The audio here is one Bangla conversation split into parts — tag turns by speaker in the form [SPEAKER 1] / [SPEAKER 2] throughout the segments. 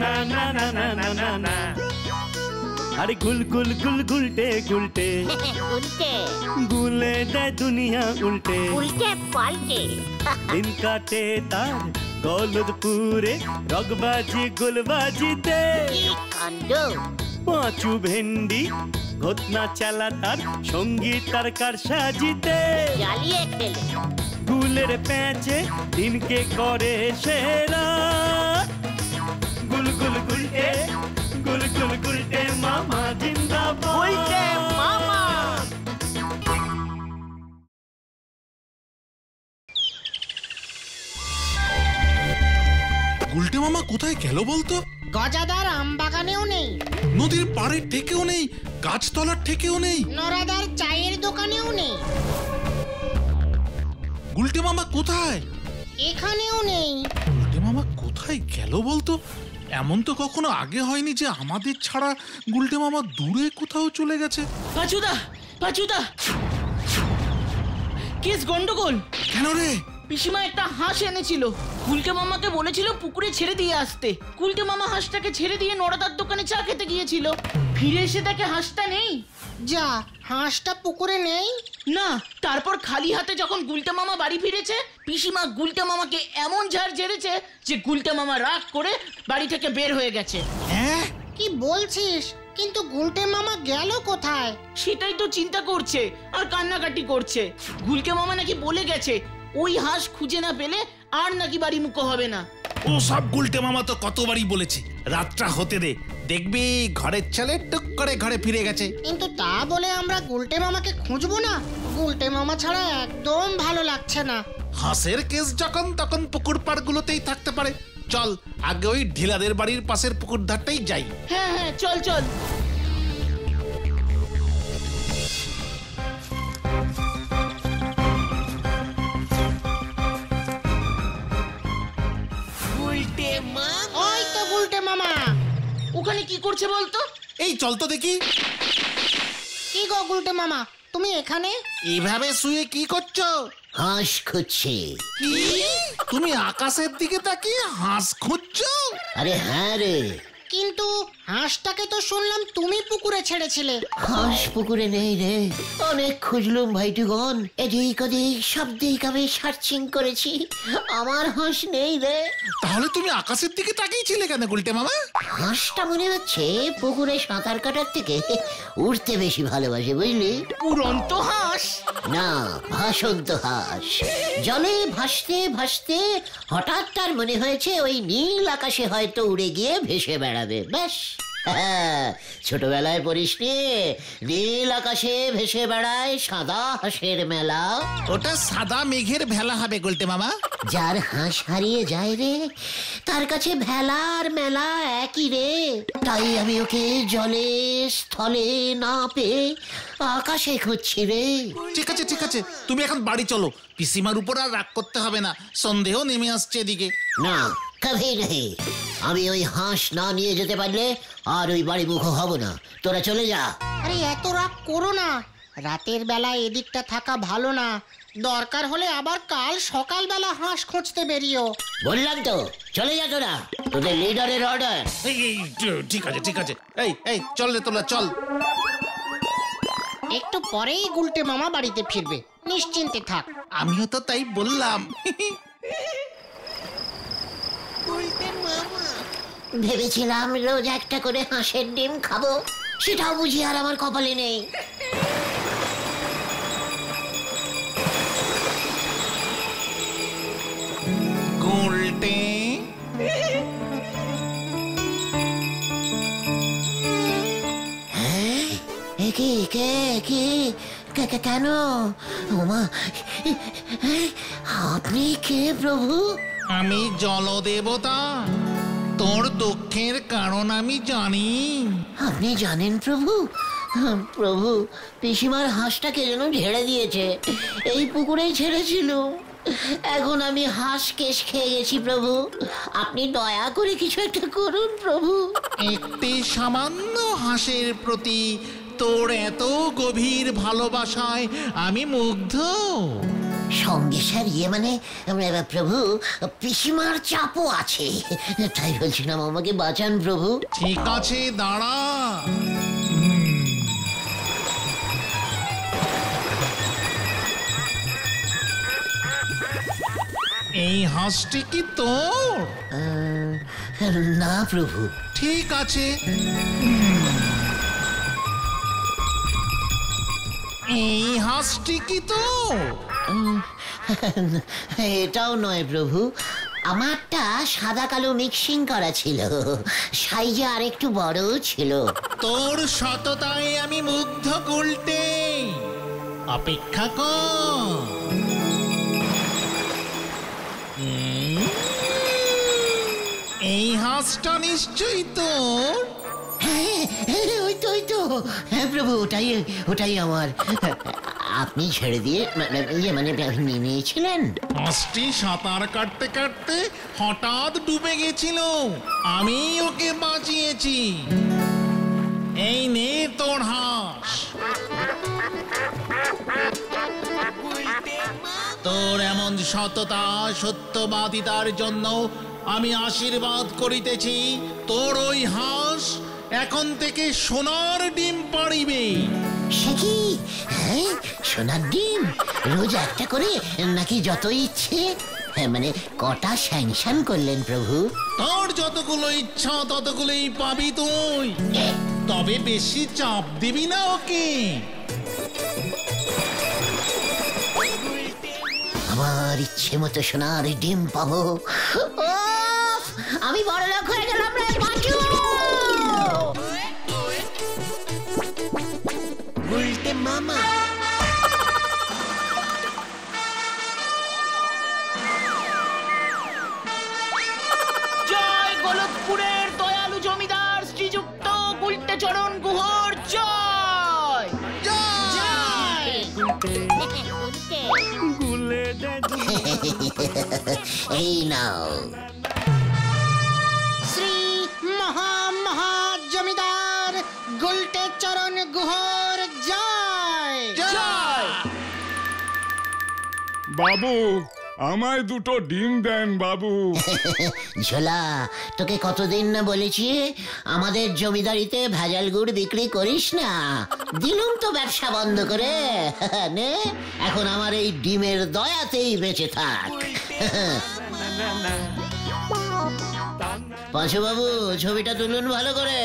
[SPEAKER 1] না না না না না না না। আরে গুল গুল গুল গুলটে গুলটে
[SPEAKER 2] উল্টে
[SPEAKER 1] গুলে দেয় দুনিয়া উল্টে
[SPEAKER 2] উল্টে পাল্টে
[SPEAKER 1] দিন কাটে তার গলদপুরে রগবাজি গুলবাজিতে
[SPEAKER 2] কি কাণ্ড!
[SPEAKER 1] পাঁচু ভেন্ডি ঘটনা চালা তার সঙ্গীত তার কার সাজিতে
[SPEAKER 2] জ্বালিয়ে খেলে
[SPEAKER 1] গুলের প্যাঁচে দিনকে করে সেরা গুল গুল গুলটে গুল গুল গুলটে মামা জিন্দাবাদ
[SPEAKER 2] উল্টে মামা।
[SPEAKER 3] গুলটে মামা কোথায় গেল বলতো?
[SPEAKER 4] গজাদার আম বাগানেও নেই,
[SPEAKER 3] নদীর পাড়ের ঠেকেও নেই, গাছতলার ঠেকেও নেই,
[SPEAKER 4] নরাদার চায়ের দোকানেও নেই,
[SPEAKER 3] গুলটে মামা কোথায়?
[SPEAKER 4] এখানেও নেই।
[SPEAKER 3] গুলটে মামা কোথায় গেল বলতো? এমন তো কখনো আগে হয়নি যে আমাদের ছাড়া গুলটে মামা দূরে কোথাও চলে গেছে।
[SPEAKER 5] পাচুদা, পাচুদা, কেস গন্ডগোল।
[SPEAKER 3] কেন রে?
[SPEAKER 5] পিসিমা একটা হাঁস এনেছিল, গুলটে মামাকে বলেছিল পুকুরে ছেড়ে দিয়ে আসতে। গুলটে মামা হাঁসটাকে ছেড়ে দিয়ে নড়াদার দোকানে চা খেতে গিয়েছিল, ফিরে এসে দেখে হাঁসটা নেই।
[SPEAKER 4] যা, হাঁসটা পুকুরে নেই?
[SPEAKER 5] না, তারপর খালি হাতে যখন গুলটে মামা বাড়ি ফিরেছে, পিসিমা গুলটে মামাকে এমন ঝাড় ঝেড়েছে যে গুলটে মামা রাগ করে বাড়ি থেকে বের হয়ে গেছে।
[SPEAKER 3] হ্যাঁ,
[SPEAKER 4] কি বলছিস? কিন্তু গুলটে মামা গেল কোথায়?
[SPEAKER 5] সেটাই তো চিন্তা করছে আর কান্নাকাটি করছে। গুলটে মামা নাকি বলে গেছে ওই হাঁস খুঁজে না পেলে আর নাকি বাড়ি মুখো হবে না।
[SPEAKER 6] ও সব গুলটে মামা তো কতবারই বলেছে, রাতটা হতে দে, দেখবি ঘরের ছেলে টুক করে ঘরে ফিরে গেছে।
[SPEAKER 4] কিন্তু তা বলে আমরা গুলটে মামাকে খুঁজবো না? গুলটে মামা ছাড়া একদম ভালো লাগছে না।
[SPEAKER 6] হাঁসের কেস যখন তখন পুকুর পাড়গুলোতেই থাকতে পারে। চল আগে ওই ঢিলাদের বাড়ির পাশের পুকুর ধারটাই যাই।
[SPEAKER 5] হ্যাঁ হ্যাঁ, চল চল।
[SPEAKER 4] ওই তো গুলটে মামা।
[SPEAKER 5] ওখানে কি করছে বলতো?
[SPEAKER 6] এই চল তো দেখি।
[SPEAKER 4] কি গো গুলটে মামা, তুমি এখানে?
[SPEAKER 6] এইভাবে শুয়ে কি করছো?
[SPEAKER 2] হাঁস খুঁজছে।
[SPEAKER 6] কি? তুমি আকাশের দিকে তাকিয়ে হাঁস খুঁজছো?
[SPEAKER 2] আরে হ্যাঁ রে,
[SPEAKER 4] কিন্তু হাঁসটাকে তো শুনলাম তুমি পুকুরে ছেড়েছিলে।
[SPEAKER 2] হাঁস পুকুরে নেই রে। অনেক খুঁজলুম ভাইটুগণ, এদিক ওদিক সব দিক আমি সার্চিং করেছি, আমার হাঁস নেই রে।
[SPEAKER 6] তাহলে তুমি আকাশের দিকে তাকিয়েছিলে কেন গুলটে মামা?
[SPEAKER 2] হাঁসটা মনে হচ্ছে পুকুরে সাঁতার কাটার থেকে উঠতে বেশি ভালোবাসে, বুঝলি?
[SPEAKER 5] উড়ন্ত হাঁস?
[SPEAKER 2] না, ভাসন্ত হাঁস। জলে ভাসতে ভাসতে হঠাৎ তার মনে হয়েছে ওই নীল আকাশে হয়তো উড়ে গিয়ে ভেসে বেড়াবে। ব্যাস, ছোটবেলায় পড়িসনি নীল আকাশে ভেসে বেড়ায় সাদা হাঁসের মেলা?
[SPEAKER 6] ওটা সাদা মেঘের ভেলা হবে গুলটে মামা।
[SPEAKER 2] যার হাঁস হারিয়ে যায় রে, তার কাছে ভেলা আর মেলা একই রে। তাই আমি ওকে জলে স্থলে না পেয়ে আকাশে খুঁজছি রে।
[SPEAKER 6] ঠিক আছে ঠিক আছে, তুমি এখন বাড়ি চলো, পিসিমার উপর আর রাগ করতে হবে না, সন্দেহ নেমে আসছে এদিকে।
[SPEAKER 2] না, কভি নেই। আমি ওই হাঁস না নিয়ে যেতে পারলে আর ওই বাড়ি মুখ হব না। তোরা চলে যা।
[SPEAKER 4] আরে এত রাগ করো না, রাতের বেলা এদিকটা থাকা ভালো না। দরকার হলে আবার কাল সকালবেলা হাঁস খুঁজতে বেরিও।
[SPEAKER 2] বললাম তো, চলে যা তোরা, তোদের লিডারের অর্ডার।
[SPEAKER 6] ঠিক আছে ঠিক আছে, এই এই চল রে তোলা চল।
[SPEAKER 4] একটু পরেই গুলটে মামা বাড়িতে ফিরবে, নিশ্চিন্তে থাক।
[SPEAKER 6] আমিও তো তাই বললাম।
[SPEAKER 2] ভেবেছিলাম রোজ একটা করে হাঁসের ডিম খাবো, সেটাও বুঝি আর আমার কপালে নেই।
[SPEAKER 6] গুলটে
[SPEAKER 2] কি কে কি কেন? ওমা, আপনি কে প্রভু?
[SPEAKER 6] আমি জলদেবতা, তোর দুঃখের কারণ আমি জানি।
[SPEAKER 2] আপনি জানেন প্রভু? প্রভু, পিসিমার হাঁসটাকে যেন ঝেড়ে দিয়েছে, এই পুকুরেই ছেড়েছিল। এখন আমি হাঁস কেশ খেয়ে গেছি প্রভু, আপনি দয়া করে কিছু একটা করুন প্রভু।
[SPEAKER 6] একটি সামান্য হাঁসের প্রতি তোর এত গভীর ভালোবাসায় আমি মুগ্ধ।
[SPEAKER 2] সঙ্গে স্যার মানে প্রভু পিসিমার চাপও আছে, তাই বলছিলাম আমাকে বাঁচান প্রভু।
[SPEAKER 6] ঠিক আছে, দাঁড়া। এই হাঁসটি কি তোর?
[SPEAKER 2] না প্রভু।
[SPEAKER 6] ঠিক আছে, এই হাঁসটি কি তোর?
[SPEAKER 2] এটাও নয় প্রভু, আমারটা সাদা কালো মিক্সিং করা ছিল, সাইজে আর একটু বড় ছিল।
[SPEAKER 6] তোর সততায় আমি মুগ্ধ গুলটে, অপেক্ষা কর। এই হাঁসটা নিশ্চয়ই তোর।
[SPEAKER 2] ওই তো হ্যাঁ প্রভু, ওটাই আমার। আপনি ছেড়ে দিয়ে মানে নিয়েছিলেন?
[SPEAKER 6] হাঁসটি সাঁতার কাটতে কাটতে হঠাৎ ডুবে গেছিল, আমি ওকে বাঁচিয়েছি। এই নে তোর হাঁস। তোর এমন সততা সত্যবাদিতার জন্য আমি আশীর্বাদ করিতেছি, তোর ওই হাঁস এখন থেকে সোনার ডিম পাড়িবে।
[SPEAKER 2] সে কি? হ্যাঁ, সোনার ডিম রোজ একটা করে নাকি যত ইচ্ছে? মানে কটা স্যাংশন করলেন প্রভু?
[SPEAKER 6] তোর যতগুলো ইচ্ছা ততগুলোই পাবি তুই, তবে বেশি চাপ দিবি না ওকে।
[SPEAKER 2] আমার ইচ্ছে মতো সোনার ডিম পাবো। আমি বড় লোক হয়ে গেলাম রে পাঁচু। উল্টে মামা।
[SPEAKER 5] জয় গলতপুরের দয়ালু জমিদার শ্রীযুক্ত গুলটে চরণ গুহর জয়। জয়।
[SPEAKER 2] এই নাও।
[SPEAKER 4] শ্রী মহা জমিদার গুলটে চরণ গুহর জয়।
[SPEAKER 5] জয়।
[SPEAKER 7] বাবু, আমায় দুটো ডিম দেন বাবু।
[SPEAKER 2] ঝোলা, তোকে কতদিন না বলেছি আমাদের জমিদারিতে ভেজাল গুড় বিক্রি করিস না। দিলুম তো ব্যবসা বন্ধ করে। নে, এখন আমার এই ডিমের দয়াতেই বেঁচে থাক। পাঁচু বাবু, ছবিটা তুলুন ভালো করে।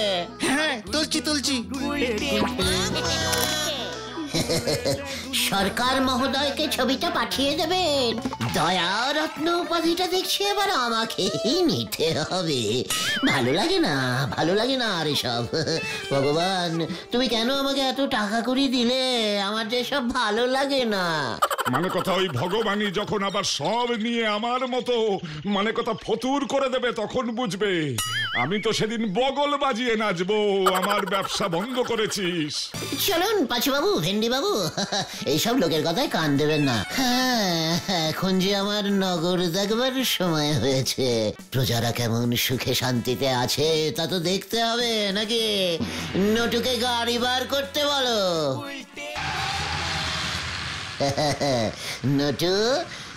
[SPEAKER 6] হ্যাঁ, তুলছি।
[SPEAKER 2] সরকার মহোদয়কে ছবিটা পাঠিয়ে দেবেন। দয়া রত্ন উপাধিটা দেখছি এবার আমাকেই নিতে হবে। ভালো লাগে না আর এসব। ভগবান, তুমি কেন আমাকে এত টাকা করি দিলে? আমার যে সব ভালো লাগে না।
[SPEAKER 7] মানে কথা ওই ভগবানই যখন আবার সব নিয়ে আমার মতো মানে কথা ফতুর করে দেবে তখন বুঝবে। আমি তো সেদিন বগল বাজিয়ে নাচবো, আমার ব্যবসা বন্ধ করেছিস।
[SPEAKER 2] চলুন পাঁচু বাবু, ভেন্ডি বাবু, এইসব লোকের কথায় কান দেবেন না। হ্যাঁ, এখন যে আমার নগর দেখবার সময় হয়েছে। প্রজারা কেমন সুখে শান্তিতে আছে তা তো দেখতে হবে নাকি? নটুকে গাড়ি বার করতে বলো। নটু,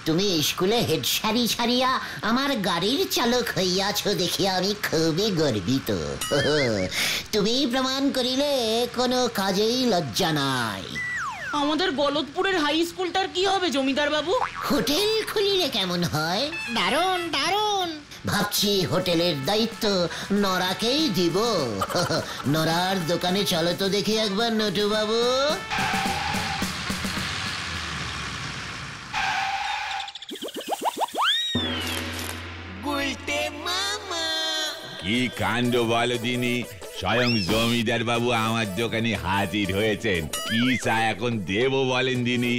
[SPEAKER 2] তুমি স্কুলে হেড সারি ছাড়িয়া আমার গাড়ির চালক হইয়াছ দেখিয়া আমি খুবই গর্বিত। তুমি প্রমাণ করিলে কোনো কাজেই লজ্জা নাই।
[SPEAKER 5] আমাদের গলতপুরের হাই স্কুলটার কি হবে জমিদার বাবু?
[SPEAKER 2] হোটেল খুলিলে কেমন হয়?
[SPEAKER 4] দারুণ।
[SPEAKER 2] ভাবছি হোটেলের দায়িত্ব নরাকেই দিব। নরার দোকানে চলো তো দেখি একবার নটু বাবু।
[SPEAKER 8] কি কাণ্ড বলো দিনি, স্বয়ং জমিদার বাবু আমার দোকানে হাজির হয়েছেন। কি চা এখন দেবো বলেন দিনি,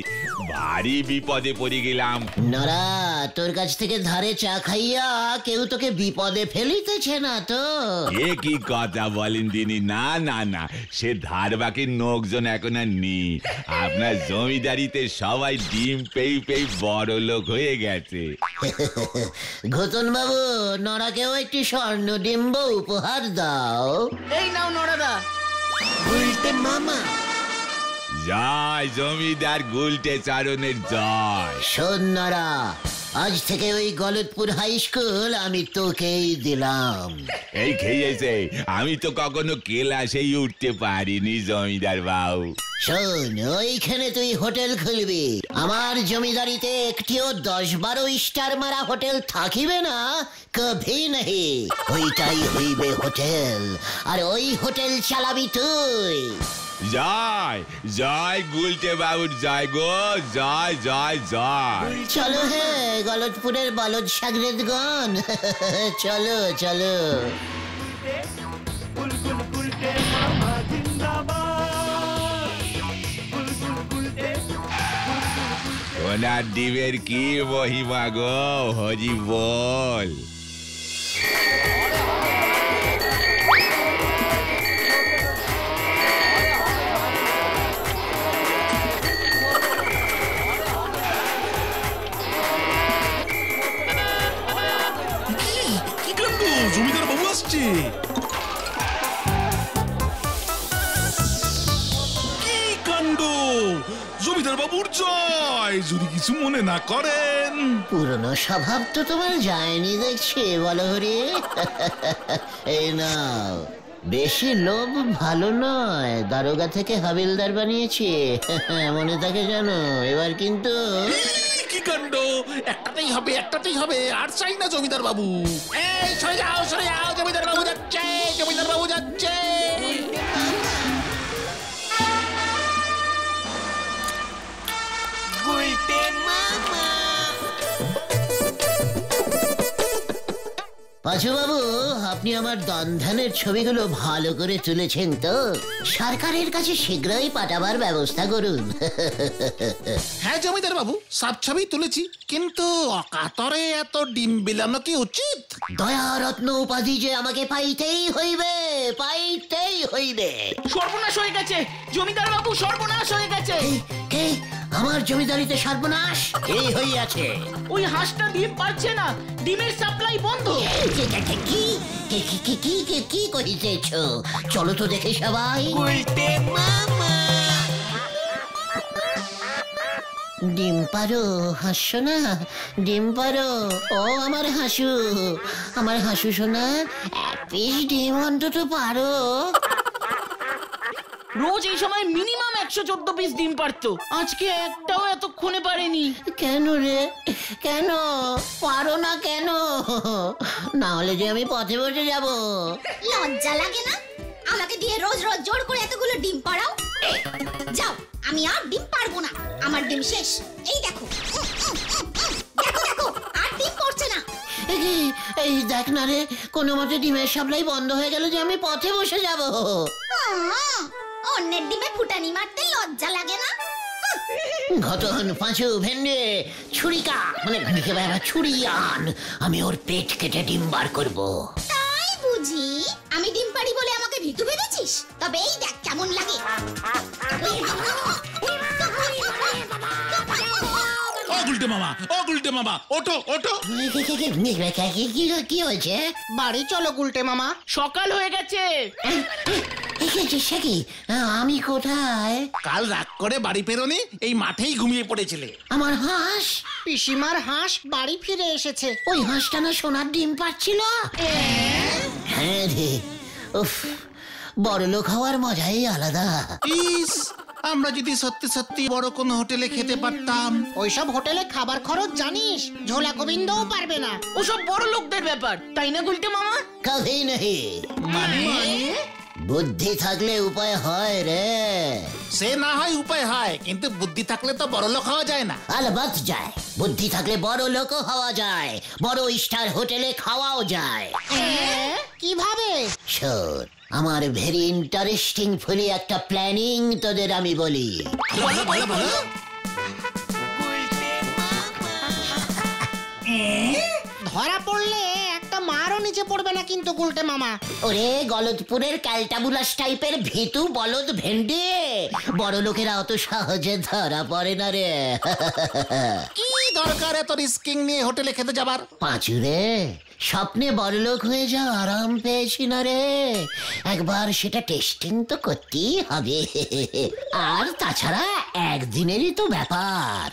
[SPEAKER 8] ভারী বিপদে পড়ে গেলাম।
[SPEAKER 2] নরা, তোর কাছ থেকে ধারে চা খাইয়া কেউ তোকে বিপদে ফেলিতেছে না তো?
[SPEAKER 8] এ কি কথা বলেন দিনি, না সে ধার বাকির লোকজন এখন আর নেই। আপনার জমিদারিতে সবাই ডিম পেয়ে বড় লোক হয়ে গেছে।
[SPEAKER 2] ঘোতন বাবু, নরাকেও একটি স্বর্ণ ডিম্ব উপহার দাও।
[SPEAKER 5] এই নাও নরাদা।
[SPEAKER 2] উল্টে মামা।
[SPEAKER 8] জয় জমিদার গুলটে চারণের জয়।
[SPEAKER 2] সন্ন্যারা, আজ থেকে ওই গলতপুর হাই স্কুল আমি তোকেই দিলাম।
[SPEAKER 8] এই খেয়েছে, আমি তো কখনো ক্লাসেই উঠতে পারিনি জমিদার বাবু।
[SPEAKER 2] শোন, ওইখানে তুই হোটেল খুলবি। আমার জমিদারিতে একটিও 10-12 স্টার মারা হোটেল থাকিবে না, কভি নাহি। ওইটাই হইবে হোটেল, আর ওই হোটেল চালাবি তুই।
[SPEAKER 8] জয় জয় গুলটে বাবুর জয় গো, জয় জয় জয়।
[SPEAKER 2] চলো হে গলতপুরের বলদ সাগরেদগণ, চলো চলো।
[SPEAKER 8] ওনার ডিমের কি মহিমা গো, হরি বল।
[SPEAKER 3] কি কাণ্ড, জমিদার বাবু আসছে। কি কাণ্ড, জমিদার বাবুর জয়। যদি কিছু মনে না করেন।
[SPEAKER 2] পুরনো স্বভাব তো তোমার যায়নি দেখছি, বলো হরি। এই নাও, বেশি লোভ ভালো নয়। দারোগা থেকে হাবিলদার বানিয়েছি, মনে থাকে জানো। এবার কিন্তু
[SPEAKER 3] কি কাণ্ড, একটাতেই হবে, একটাতেই হবে, আর চাই না জমিদার বাবু। এই সরে যাও, সরে যাও, জমিদার বাবু যাচ্ছে, জমিদার বাবু যাচ্ছে।
[SPEAKER 2] পাঁচু বাবু, আপনি আমার দনধানের ছবিগুলো ভালো করে তুলেছেন তো? সরকারের কাছে শীঘ্রই পাঠাবার ব্যবস্থা করুন।
[SPEAKER 3] হ্যাঁ জমিদার বাবু, সব ছবি তুলেছি, কিন্তু অকাতরে এত ডিম বিলানো কি উচিত?
[SPEAKER 2] দয়ারত্ন উপাধি যে আমাকে পাইতেই হইবে, পাইতেই হইবে।
[SPEAKER 5] সর্বনাশ হয়ে গেছে জমিদার বাবু, সর্বনাশ হয়ে গেছে।
[SPEAKER 2] কে? আমার জমিদারিতে সর্বনাশ এই হইয়াছে।
[SPEAKER 5] ওই হাঁসটা ডিম পাচ্ছে না, ডিমের সাপ্লাই বন্ধ।
[SPEAKER 2] কি কহিতেছ? চলো তো দেখে সবাই। ডিম পারো, হাসছো না? ডিম পারো, ও আমার হাসু, আমার হাসু সোনা, এক পিস ডিম অন্তত পারো।
[SPEAKER 5] রোজ এই সময় মিনিমাম 114 পিস ডিম পারতো, আজকে একটাও এতক্ষণে পারেনি।
[SPEAKER 2] কেন রে, কেন পারো না কেন? না হলে যে আমি পথে বসে যাব।
[SPEAKER 9] লজ্জা লাগে না আমাকে দিয়ে রোজ রোজ জোর করে এতগুলো ডিম পাড়াও? যাও, আমি আর ডিম পারবো না, আমার ডিম শেষ। এই দেখো, দেখো দেখো, আর ডিম পড়ছে না।
[SPEAKER 2] এই দেখ না রে, কোনো মতে ডিমের সাপ্লাই বন্ধ হয়ে গেল যে আমি পথে বসে যাব।
[SPEAKER 9] অন্যের ডিমে ফুটানি মারতে লজ্জা লাগে না?
[SPEAKER 2] ঘটন, পাঁচু, ভেন্ডে, ছুরিকা, মানে ছুরি আন, আমি ওর পেট কেটে ডিম বার করবো।
[SPEAKER 9] তাই বুঝি? আমি ডিম পারি বলে আমাকে ভীতু ভেবেছিস? তবে এই দেখ কেমন লাগে।
[SPEAKER 3] ও গুলটে মামা, ও গুলটে মামা, ওঠো ওঠো।
[SPEAKER 2] কি হয়েছে?
[SPEAKER 4] বাড়ি চলো গুলটে মামা।
[SPEAKER 5] সকাল হয়ে গেছে।
[SPEAKER 2] সে কি? আমি কোথায়?
[SPEAKER 3] কাল রাত করে বাড়ি ফেরোনি, এই মাঠেই ঘুমিয়ে পড়েছিলে।
[SPEAKER 2] আমার হাঁস,
[SPEAKER 4] পিসিমার হাঁস বাড়ি ফিরে এসেছে।
[SPEAKER 2] ওই হাঁসটা না সোনার ডিম পাচ্ছিল? হ্যাঁ রে, উফ, বড় লোক হওয়ার মজাই আলাদা।
[SPEAKER 3] ইস, আমরা যদি সত্যি সত্যি বড় কোন হোটেলে খেতে পারতাম।
[SPEAKER 4] ওইসব হোটেলে খাবার খরচ জানিস? ঝোলা গোবিন্দও পারবে না।
[SPEAKER 5] ওসব বড় লোকদের ব্যাপার, তাই না গুলটে মামা?
[SPEAKER 2] কভি নাহি।
[SPEAKER 3] মানে
[SPEAKER 2] বুদ্ধি থাকলে উপায় হয় রে।
[SPEAKER 3] সে না হয় উপায় হয়, কিন্তু বুদ্ধি থাকলে তো বড় লোক হওয়া যায় না।
[SPEAKER 2] আলবাত যায়, বুদ্ধি থাকলে বড় লোকও হওয়া যায়, বড় স্টার হোটেলে খাওয়াও যায়।
[SPEAKER 4] কিভাবে?
[SPEAKER 2] শোন, আমার ভেরি ইন্টারেস্টিং ফুলি একটা প্ল্যানিং তোদের আমি বলি।
[SPEAKER 3] বলো বলো বলো।
[SPEAKER 4] ধরা পড়লে একটা মারও নিচে পড়বে না কিন্তু গুলটে মামা।
[SPEAKER 2] ওরে গলতপুরের ক্যালটাবুলাস টাইপের ভীতু বলদ ভেন্ডি, বড় লোকেরা অত সহজে ধরা পড়ে না রে।
[SPEAKER 3] কি দরকার এত রিস্কিং নিয়ে হোটেলে খেতে যাবার?
[SPEAKER 2] পাঁচু রে, স্বপ্নে বড়লোক হয়ে যাও আরাম পেয়েছি না রে, একবার সেটা টেস্টিং তো করতেই হবে। আর তাছাড়া একদিনেরই তো ব্যাপার।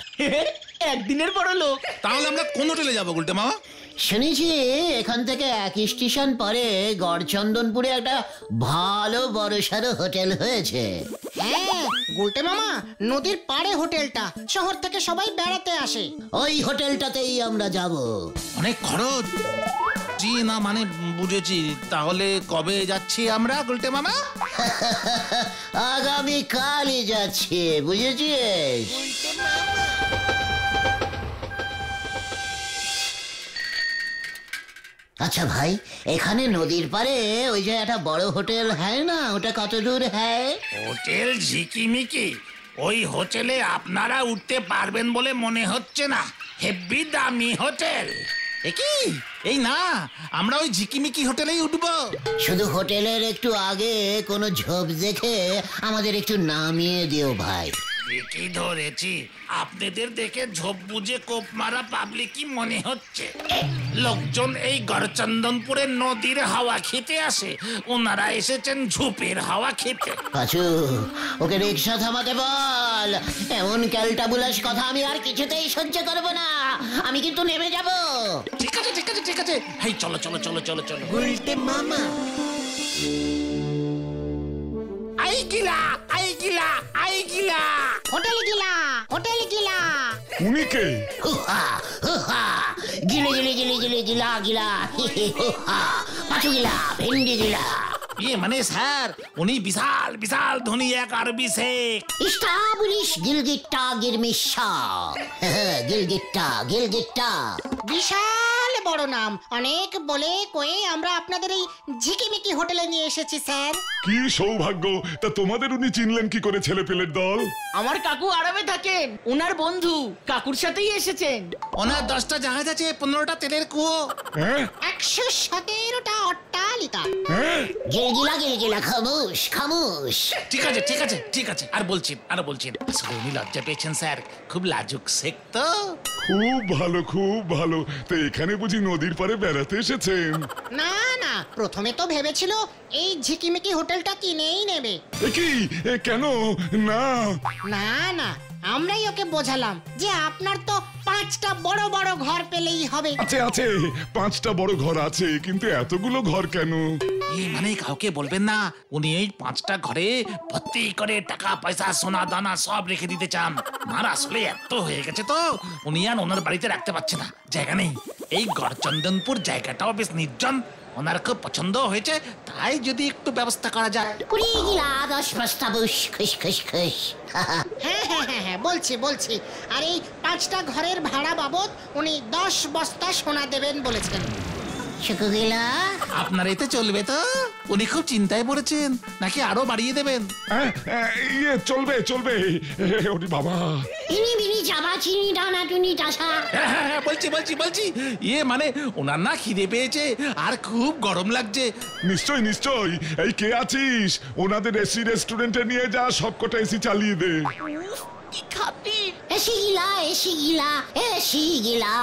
[SPEAKER 5] একদিনের বড় লোক।
[SPEAKER 3] তাহলে আমরা কোন হোটেলে যাবো গুলটে মামা?
[SPEAKER 2] শুনেছি এখান থেকে এক স্টেশন পরে গড়চন্দনপুরে একটা ভালো বড়সড় হোটেল হয়েছে।
[SPEAKER 4] হ্যাঁ গুলটে মামা, নদীর পাড়ে হোটেলটা, শহর থেকে সবাই বেড়াতে আসে।
[SPEAKER 2] ওই হোটেলটাতেই আমরা যাব।
[SPEAKER 3] অনেক খরচ। জি না, মানে বুঝেছি। তাহলে কবে যাচ্ছি আমরা গুলটে মামা?
[SPEAKER 2] আগামী কালই যাচ্ছি, বুঝেছিস? আচ্ছা ভাই, এখানে নদীর পারে ওই যে একটা বড় হোটেল হ্যায় না, ওটা কত দূর হ্যায়?
[SPEAKER 6] হোটেল ঝিকিমিকি, ওই হোটেলে আপনারা উঠতে পারবেন বলে মনে হচ্ছে না। হেভি দামি হোটেল।
[SPEAKER 3] কি এই না, আমরা ওই ঝিকিমিকি হোটেলেই উঠবো।
[SPEAKER 2] শুধু হোটেলের একটু আগে কোনো ঝোপ দেখে আমাদের একটু নামিয়ে দিও ভাই।
[SPEAKER 6] কি ধরেছি, আপনাদের দেখে ঝোপ বুঝে কোপ মারা পাবলিকই মনে হচ্ছে। লোকজন এই গড়চন্দনপুরের নদীর হাওয়া খেতে আসে, ওনারা এসেছেন ঝোপের হাওয়া খেতে।
[SPEAKER 2] পাঁচু, ওকে রিক্সা থামাতে বল। এমন ক্যালটাবুলাস কথা আমি আর কিছুতেই সহ্য করব না। আমি কিন্তু নেমে যাব।
[SPEAKER 3] ঠিক আছে ঠিক আছে ঠিক আছে, হেই চলো চলো চলো চলো চলো।
[SPEAKER 2] উল্টে মামা।
[SPEAKER 6] আই গিলা আই গিলা আই গিলা।
[SPEAKER 4] হোটেল গিলা, হোটেল গিলা।
[SPEAKER 7] উনি কে?
[SPEAKER 2] হুহা হুহা, গিলে গিলে গিলে গিলে গিলা গিলা, হি হি হুহা, পাঁচু গিলা, ভেন্ডি গিলা।
[SPEAKER 3] ইয়ে মানে স্যার, উনি বিশাল বিশাল ধনী এক আরবি শেখ।
[SPEAKER 2] ইস্টাবলিশ গিলগিট্টা গিরমিশা। গিলগিট্টা গিলগিট্টা।
[SPEAKER 4] বিশাল বড় নাম, অনেক বলে কয়ে আমরা আপনাদের এই ঝিকিমিকি হোটেলে নিয়ে এসেছি স্যার।
[SPEAKER 7] কি সৌভাগ্য! তা তোমাদের উনি চিনলেন কি করে, ছেলে পেলের দল?
[SPEAKER 5] আমার কাকু আরবে থাকেন, ওনার বন্ধু কাকুর সাথেই এসেছেন।
[SPEAKER 3] ওনার 10টা জাহাজ আছে, 15টা তেলের কুয়ো।
[SPEAKER 7] হ্যাঁ
[SPEAKER 4] 117টা অট্টালিকা।
[SPEAKER 7] হ্যাঁ,
[SPEAKER 2] গিলগিলা গিলগিলা, খামোশ খামোশ।
[SPEAKER 3] ঠিক আছে ঠিক আছে ঠিক আছে, আর বলছেন আর বলছেন। আসলে উনি লজ্জা পেয়েছেন স্যার, খুব লাজুক শেখ তো।
[SPEAKER 7] খুব ভালো খুব ভালো। তো এখানে বুঝি নদীর পাড়ে বেড়াতে এসেছেন?
[SPEAKER 4] না না, প্রথমে তো ভেবেছিল এই ঝিকিমিকি হোটেলটা কিনেই নেবে।
[SPEAKER 7] এ কি, এ কেন? না
[SPEAKER 4] না না, আমরাই ওকে বোঝালাম যে আপনার তো 5টা বড় বড় ঘর পেলেই হবে।
[SPEAKER 7] আছে আছে, 5টা বড় ঘর আছে, কিন্তু এতগুলো ঘর কেন?
[SPEAKER 3] মানে কাউকে বলবেন না, উনি এই 5টা ঘরে ভর্তি করে টাকা পয়সা সোনা দানা সব রেখে দিতে চান। মার আসলে এত হয়ে গেছে তো উনি আর ওনার বাড়িতে রাখতে পারছে না, জায়গা নেই। এই গড়চন্দনপুর জায়গাটাও বেশ নির্জন, ওনার খুব পছন্দ হয়েছে, তাই যদি একটু ব্যবস্থা করা যায়।
[SPEAKER 2] উড়িয়ে গিলা 10 বস্তাবুস, খুশ খুশ খুশ।
[SPEAKER 4] হ্যাঁ হ্যাঁ হ্যাঁ হ্যাঁ, বলছি বলছি। আর এই 5টা ঘরের ভাড়া বাবদ উনি 10 বস্তা সোনা দেবেন বলেছেন।
[SPEAKER 2] শুকু গিলা।
[SPEAKER 3] আপনার এতে চলবে তো? উনি খুব চিন্তায় পড়েছেন, নাকি আরো বাড়িয়ে দেবেন?
[SPEAKER 7] ইয়ে চলবে চলবে। ওরে বাবা,
[SPEAKER 2] ইনি বিনি চাবা চিনি ডানা টুনি টাসা।
[SPEAKER 3] হ্যাঁ হ্যাঁ হ্যাঁ, বলছি বলছি বলছি। ইয়ে মানে ওনার না খিদে পেয়েছে আর খুব গরম লাগছে।
[SPEAKER 7] নিশ্চয় নিশ্চয়। এই কে আছিস, ওনাদের এসি রেস্টুরেন্টে নিয়ে যা, সবকটা এসি চালিয়ে দে।
[SPEAKER 5] কি খাতির!
[SPEAKER 2] এসি গিলা এসি গিলা এসি গিলা।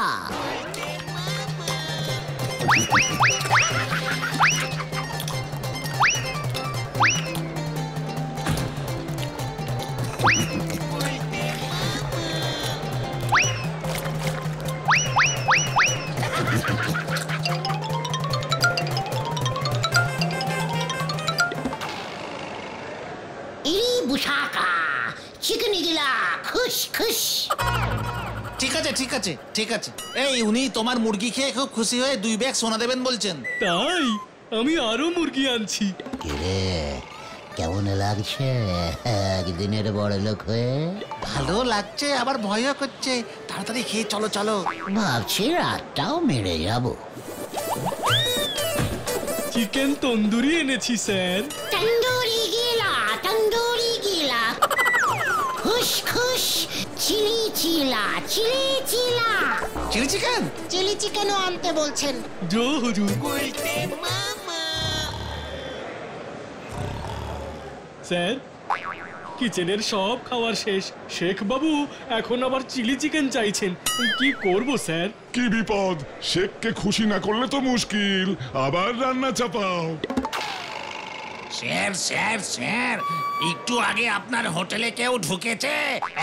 [SPEAKER 2] ইরি বুসাকা চিকনি গিলা খুশ খুশ।
[SPEAKER 3] ঠিক আছে ঠিক আছে ঠিক আছে। এই উনি তোমার মুরগি খেয়ে খুব খুশি হয়ে 2 ব্যাগ সোনা দেবেন বলছেন।
[SPEAKER 1] তাই আমি আরো মুরগি আনছি।
[SPEAKER 2] কিরে, কেমন লাগছে একদিনের বড় লোক হয়ে?
[SPEAKER 3] ভালো লাগছে, আবার ভয়ও করছে। তাড়াতাড়ি খেয়ে চলো চলো।
[SPEAKER 2] ভাবছি রাতটাও মেরে যাব।
[SPEAKER 1] চিকেন তন্দুরি এনেছি স্যার।
[SPEAKER 2] তন্দুরি গিলা তন্দুরি গিলা, খুশ খুশ চিলি চিলা চিলি চিলা।
[SPEAKER 3] Chilli chicken?
[SPEAKER 4] চিলি চিকেনও আনতে বলছেন।
[SPEAKER 1] জো হুজুর। স্যার
[SPEAKER 10] কিচেনের সব খাবার শেষ। শেখ বাবু এখন আবার চিলি চিকেন চাইছেন। কি করব স্যার?
[SPEAKER 7] কি বিপদ, শেখকে খুশি না করলে তো মুশকিল, আবার রান্না চাপাও।
[SPEAKER 6] স্যার স্যার স্যার, একটু আগে আপনার হোটেলে কেউ ঢুকেছে,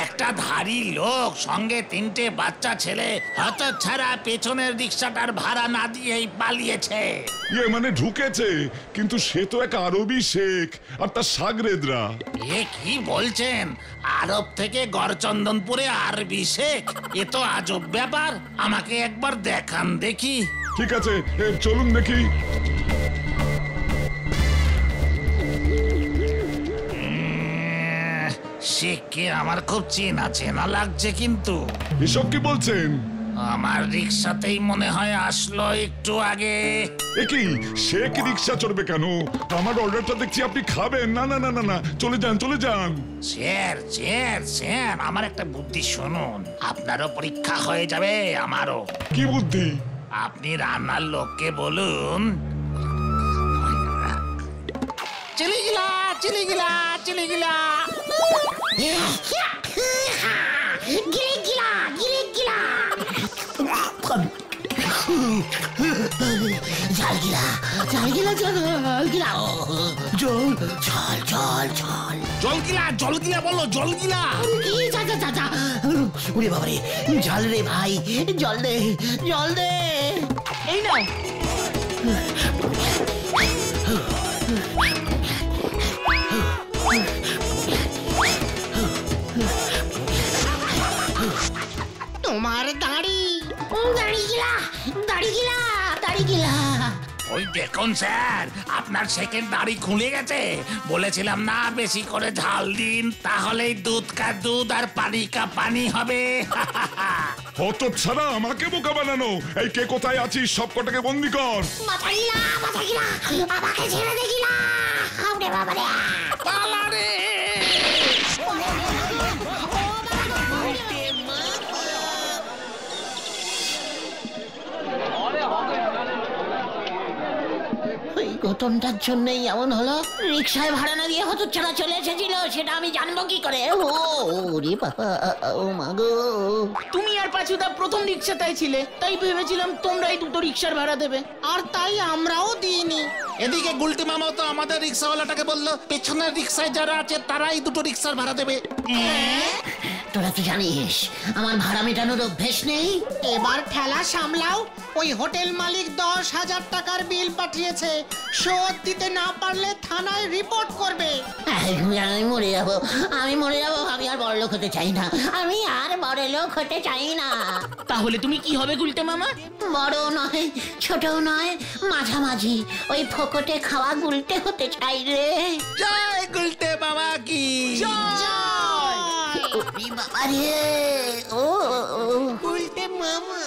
[SPEAKER 6] একটা ধারী লোক, সঙ্গে 3টে বাচ্চা ছেলে, হতচ্ছাড়া পেছনের রিক্সাটার ভাড়া না দিয়েই পালিয়েছে।
[SPEAKER 7] ইয়ে মানে ঢুকেছে, কিন্তু সে তো এক আরবি শেখ আর তার সাগরেদরা।
[SPEAKER 6] এ কি বলছেন? আরব থেকে গড়চন্দনপুরে আরবি শেখ? এ তো আজব ব্যাপার, আমাকে একবার দেখান দেখি।
[SPEAKER 7] ঠিক আছে, চলুন দেখি।
[SPEAKER 6] শেখকে আমার খুব চেনা চেনা লাগছে, কিন্তু
[SPEAKER 7] এসব কি বলছেন?
[SPEAKER 6] আমার রিক্সাতেই মনে হয় আসলো একটু আগে।
[SPEAKER 7] এ কি, শেখ রিক্সা চড়বে কেন? আমার অর্ডারটা দেখছি আপনি খাবেন। না না না না না, চলে যান চলে যান।
[SPEAKER 6] স্যার স্যার স্যার, আমার একটা বুদ্ধি শুনুন, আপনারও পরীক্ষা হয়ে যাবে, আমারও।
[SPEAKER 7] কি বুদ্ধি?
[SPEAKER 6] আপনি রান্নার লোককে বলুন, চলে গেলা চলে গেলা চলে গেলা।
[SPEAKER 2] গিলে গিলা গিলে গিলা ঝাল গিলা ঝাল গিলা ঝাল গিলা জল ঝাল ঝাল ঝাল
[SPEAKER 6] জল গিলা জল গিলা বলো, জল গিলা।
[SPEAKER 2] কি যা যা যা যা, ওরে বাবারে, জল রে ভাই, জল দে জল দে।
[SPEAKER 5] এই নাও।
[SPEAKER 4] তোমার দাড়ি
[SPEAKER 2] দাড়ি গিলা দাড়ি গিলা দাড়ি গিলা।
[SPEAKER 6] ওই দেখুন স্যার, আপনার সেকেন্ড দাড়ি খুলে গেছে। বলেছিলাম না বেশি করে ঝাল দিন, তাহলেই দুধ কা দুধ আর পানি কা পানি হবে।
[SPEAKER 7] হতচ্ছাড়া, আমাকে বোকা বানানো। এই কে কোথায় আছিস, সব কটাকে বন্দি কর।
[SPEAKER 2] মাথা গিলা মাথা গিলা, আমাকে ছেড়ে দে গিলা। ওরে বাবারে,
[SPEAKER 6] পালা রে।
[SPEAKER 2] ওই গতনটার জন্যই এমন হলো। রিক্সায় ভাড়া না দিয়ে হতচ্ছাড়া চলে এসেছিল, সেটা আমি জানবো কি করে? ওরে বাবা, ও মা গো।
[SPEAKER 5] তুমি আর পাঁচুদা প্রথম রিক্সাটাই ছিলে, তাই ভেবেছিলাম তোমরাই দুটো রিক্সার ভাড়া দেবে।
[SPEAKER 4] আর তাই আমরাও দিইনি।
[SPEAKER 6] এদিকে গুলটি মামাও তো আমাদের রিক্সাওয়ালাটাকে বললো পেছনের রিক্সায় যারা আছে তারাই দুটো রিক্সার ভাড়া দেবে।
[SPEAKER 2] তোরা তো জানিস আমার ভাড়া মেটানোর অভ্যেস নেই।
[SPEAKER 4] এবার ঠেলা সামলাও। ওই হোটেল মালিক 10,000 টাকার বিল পাঠিয়েছে, শোধ দিতে না পারলে থানায় রিপোর্ট করবে।
[SPEAKER 2] আমি মরে যাবো, আমি মরে যাবো। আমি আর বড়লোক হতে চাই না, আমি আর বড়লোক হতে চাই না।
[SPEAKER 5] তাহলে তুমি কি হবে গুলটে মামা?
[SPEAKER 2] বড় নয় ছোটও নয়, মাঝামাঝি, ওই ফোকটে খাওয়া গুলটে হতে চাই রে।
[SPEAKER 6] জয় গুলটে মামা কি
[SPEAKER 2] বাবা রে, ও
[SPEAKER 4] গুলটে মামা।